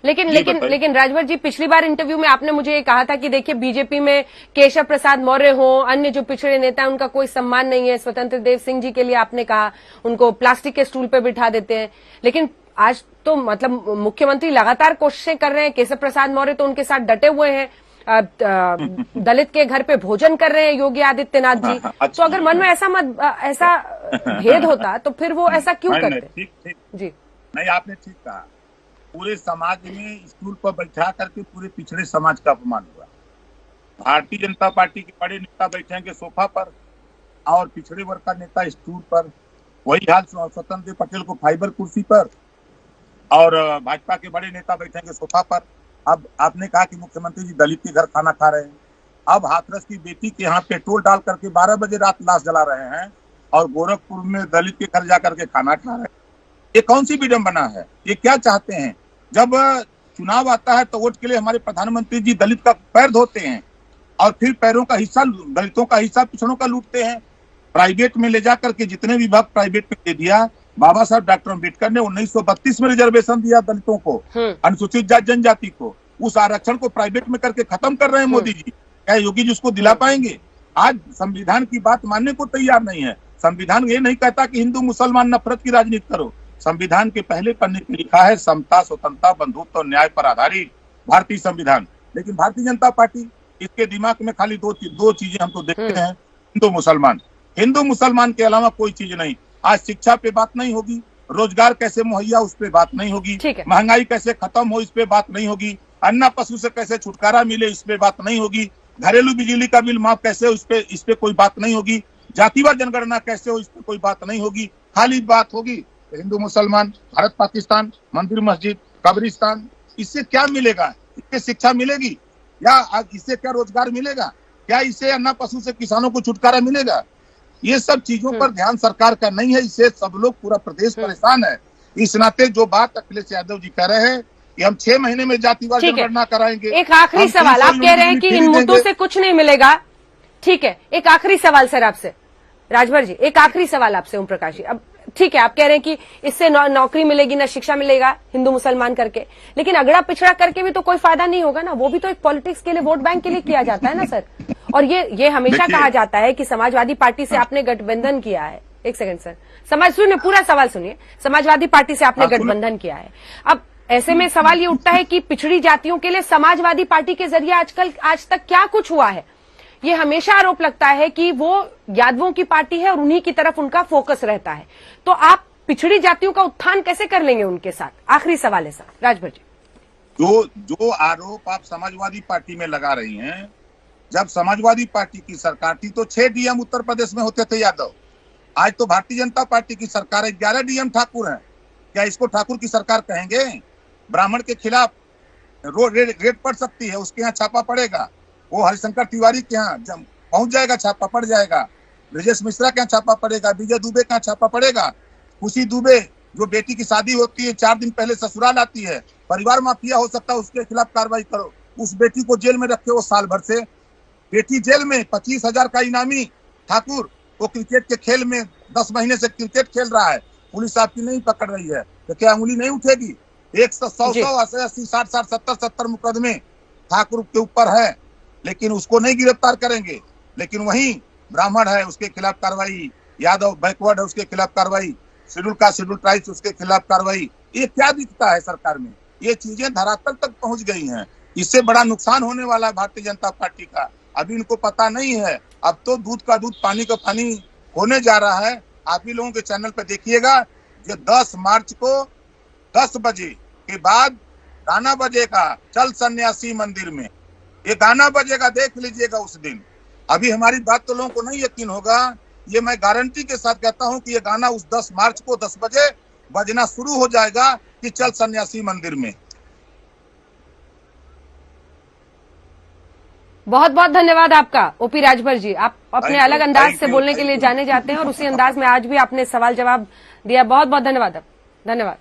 लेकिन राजभर जी, पिछली बार इंटरव्यू में आपने मुझे ये कहा था कि देखिए बीजेपी में केशव प्रसाद मौर्य हो, अन्य जो पिछड़े नेता हैं उनका कोई सम्मान नहीं है। स्वतंत्र देव सिंह जी के लिए आपने कहा उनको प्लास्टिक के स्टूल पे बिठा देते हैं, लेकिन आज तो मतलब मुख्यमंत्री लगातार कोशिशें कर रहे हैं। केशव प्रसाद मौर्य तो उनके साथ डटे हुए हैं, दलित के घर पे भोजन कर रहे हैं योगी आदित्यनाथ जी। तो अगर मन में ऐसा भेद होता तो फिर वो ऐसा क्यों करते? ठीक जी नहीं, आपने ठीक कहा। पूरे समाज में स्टूल पर बैठा करके पूरे पिछड़े समाज का अपमान हुआ। भारतीय जनता पार्टी के बड़े नेता बैठेंगे सोफा पर और पिछड़े वर्ग का नेता स्टूल पर। वही हाल स्वतंत्र देव पटेल को फाइबर कुर्सी पर और भाजपा के बड़े नेता बैठेंगे सोफा पर। अब आपने कहा कि मुख्यमंत्री जी दलित के घर खाना खा रहे हैं। अब हाथरस की बेटी के यहाँ पेट्रोल डाल करके 12 बजे रात लाश जला रहे हैं और गोरखपुर में दलित के घर जाकर के खाना खा रहे हैं। ये कौन सी विडंबना है? ये क्या चाहते हैं? जब चुनाव आता है तो वोट के लिए हमारे प्रधानमंत्री जी दलित का पैर धोते हैं और फिर पैरों का हिस्सा, दलितों का हिस्सा पिछड़ों का लूटते हैं। प्राइवेट में ले जाकर के जितने विभाग प्राइवेट में दे दिया। बाबा साहब डॉक्टर अम्बेडकर ने 1932 में रिजर्वेशन दिया दलितों को, अनुसूचित जाति जनजाति को। उस आरक्षण को प्राइवेट में करके खत्म कर रहे हैं मोदी जी। क्या योगी जी उसको दिला पाएंगे? आज संविधान की बात मानने को तैयार नहीं है। संविधान ये नहीं कहता कि हिंदू मुसलमान नफरत की राजनीति करो। संविधान के पहले पन्ने पे लिखा है समता, स्वतंत्रता, बंधुत्व और न्याय पर आधारित भारतीय संविधान। लेकिन भारतीय जनता पार्टी, इसके दिमाग में खाली दो चीजें हम तो देखते हैं, हिंदू मुसलमान। हिंदू मुसलमान के अलावा कोई चीज नहीं। आज शिक्षा पे बात नहीं होगी, रोजगार कैसे मुहैया उस पे बात नहीं होगी, महंगाई कैसे खत्म हो इस पे बात नहीं होगी, अन्ना पशु से कैसे छुटकारा मिले इस पे बात नहीं होगी, घरेलू बिजली का बिल माफ कैसे हो इस पे कोई बात नहीं होगी, जातिवार जनगणना कैसे हो इस पे कोई बात नहीं होगी। खाली बात होगी हिंदू मुसलमान, भारत पाकिस्तान, मंदिर मस्जिद, कब्रिस्तान। इससे क्या मिलेगा? इससे शिक्षा मिलेगी या इससे क्या रोजगार मिलेगा? क्या इससे अन्ना पशु से किसानों को छुटकारा मिलेगा? ये सब चीजों पर ध्यान सरकार का नहीं है। इससे सब लोग, पूरा प्रदेश परेशान है। इस नाते जो बात अखिलेश यादव जी कह रहे हैं कि हम 6 महीने में जातिवार जनगणना कराएंगे। एक आखिरी सवाल, आप कह रहे हैं कि इन मुद्दों से कुछ नहीं मिलेगा। ठीक है, एक आखिरी सवाल सर आपसे, राजभर जी, एक आखिरी सवाल आपसे ओम प्रकाश जी। अब ठीक है, आप कह रहे हैं कि इससे नौकरी मिलेगी ना शिक्षा मिलेगा हिंदू मुसलमान करके, लेकिन अगड़ा पिछड़ा करके भी तो कोई फायदा नहीं होगा ना। वो भी तो एक पॉलिटिक्स के लिए, वोट बैंक के लिए किया जाता है ना सर। और ये हमेशा कहा जाता है कि समाजवादी पार्टी से आपने गठबंधन किया है। एक सेकंड सर, सुनिए, पूरा सवाल सुनिए। समाजवादी पार्टी से आपने गठबंधन किया है। अब ऐसे में सवाल ये उठता है कि पिछड़ी जातियों के लिए समाजवादी पार्टी के जरिए आज तक क्या कुछ हुआ है? ये हमेशा आरोप लगता है कि वो यादवों की पार्टी है और उन्हीं की तरफ उनका फोकस रहता है। तो आप पिछड़ी जातियों का उत्थान कैसे कर लेंगे उनके साथ? आखिरी सवाल है सर, राजभर जी। जो आरोप आप समाजवादी पार्टी में लगा रही हैं, जब समाजवादी पार्टी की सरकार थी तो 6 डीएम उत्तर प्रदेश में होते थे यादव। आज तो भारतीय जनता पार्टी की सरकार है, 11 डीएम ठाकुर हैं। क्या इसको ठाकुर की सरकार कहेंगे? ब्राह्मण के खिलाफ रेड पड़ सकती है, उसके यहाँ छापा पड़ेगा। वो हरिशंकर तिवारी के यहाँ पहुंच जाएगा, छापा पड़ जाएगा। ब्रजेश मिश्रा के यहाँ छापा पड़ेगा, विजय दुबे के यहाँ छापा पड़ेगा। खुशी दुबे जो बेटी की शादी होती है 4 दिन पहले ससुराल आती है, परिवार माफिया हो सकता है, उसके खिलाफ कार्रवाई करो। उस बेटी को जेल में रखे हो साल भर से। बेटी जेल में, 25,000 का इनामी ठाकुर, वो क्रिकेट के खेल में 10 महीने से क्रिकेट खेल रहा है, पुलिस आपकी नहीं पकड़ रही है, तो क्या उंगली नहीं उठेगी? 100, 80, 60, 70 मुकदमे ठाकुर के ऊपर है, लेकिन उसको नहीं गिरफ्तार करेंगे। लेकिन वही ब्राह्मण है उसके खिलाफ कार्रवाई, यादव बैकवर्ड है उसके खिलाफ कार्रवाई, शेड्यूल कास्ट शेड्यूल ट्राइब्स उसके खिलाफ कार्रवाई। ये क्या दिखता है सरकार में? ये चीजें धरातल तक पहुंच गई हैं। इससे बड़ा नुकसान होने वाला है भारतीय जनता पार्टी का। अभी इनको पता नहीं है। अब तो दूध का दूध पानी का पानी होने जा रहा है। आप ही लोगों के चैनल पर देखिएगा, जो 10 मार्च को 10 बजे के बाद गाना बजेगा चल सन्यासी मंदिर में। ये गाना बजेगा, देख लीजिएगा उस दिन। अभी हमारी बात तो लोगों को नहीं यकीन होगा, ये मैं गारंटी के साथ कहता हूं कि ये गाना उस 10 मार्च को 10 बजे बजना शुरू हो जाएगा कि चल सन्यासी मंदिर में। बहुत बहुत धन्यवाद आपका ओपी राजभर जी। आप अपने अलग अंदाज से बोलने के लिए जाने जाते हैं और उसी अंदाज में आज भी आपने सवाल जवाब दिया। बहुत बहुत धन्यवाद। धन्यवाद।